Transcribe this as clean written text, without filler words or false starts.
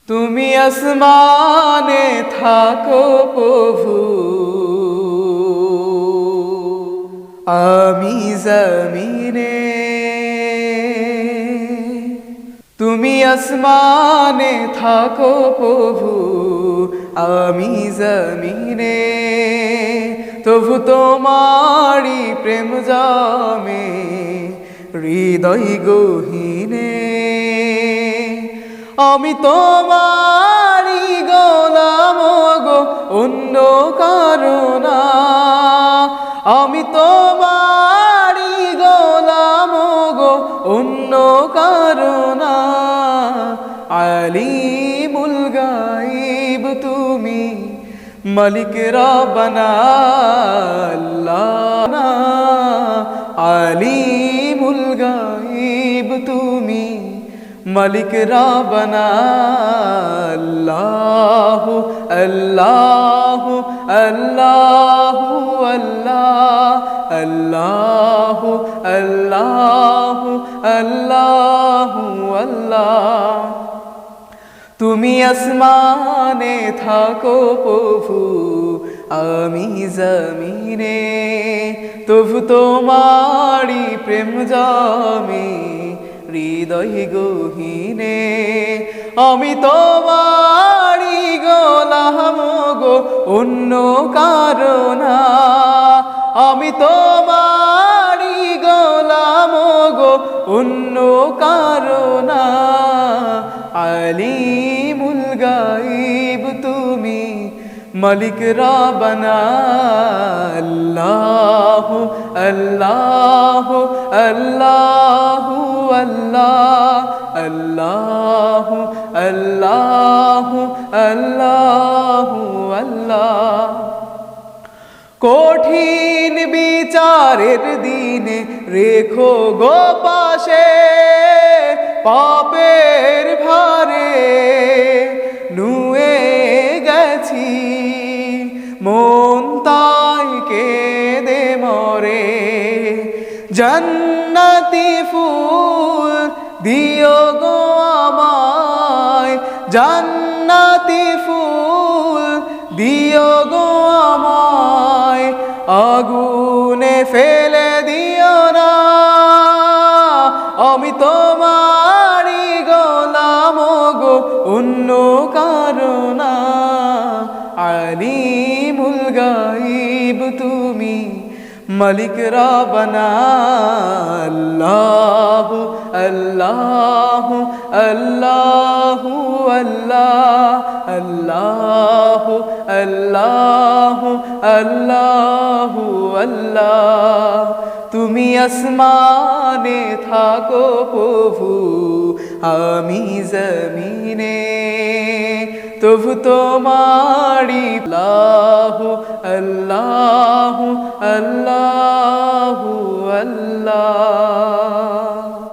তুমি আসমানে থাকো প্রভু, আমি জমিনে। তুমি আসমানে থাকো প্রভু, আমি জমিনে। তবু তোমারি প্রেম জামে হৃদয় গহীনে। আমি তোমারি গোলাম গো, অন্য কারো না। আমি তোমারি গোলাম গো, অন্য কারো না। আলিমুল গায়ব তুমি, মালিক রব্বানা আল্লাহ না। আলিমুল গায়ব তুমি, মালিক রব্বানা আল্লাহ আল্লাহ আল্লাহ আল্লাহ আল্লাহ আল্লাহ আল্লাহ। তুমি আসমানে থাকো প্রভু, আমি জমিনে। তবু তোমারি প্রেম জামে হৃদয় গহীনে। আমি তোমারি গোলাম গো, অন্য কারো না। আমি তোমারি গোলাম গো, অন্য কারো না। আলিমুল গায়ব তুমি, মালিক রব্বানা আল্লাহ আল্লাহ আল্লাহ আল্লাহ আল্লাহ আল্লাহ আল্লাহ। কঠিন বিচারের দিনে রেখো গো পাশে, পাপের ভারে নুয়ে গেছি মন তাই কেঁদে মরে। জান্নাতি ফুল দিও গো আমায়, জান্নাতি ফুল দিও গো আমায়। আগুনে ফেলে দিও না, আমি তোমারি গোলাম গো, অন্য কারো না। আলিমুল গায়ব তুমি, মালিক রব্বানা আল্লাহ আল্লাহ আল্লাহ আল্লাহ আল্লাহ আল্লাহ আল্লাহ। তুমি আসমানে থাকো প্রভু, আমি জমিনে। তবু তোমারি আল্লাহ আল্লাহ আল্লাহ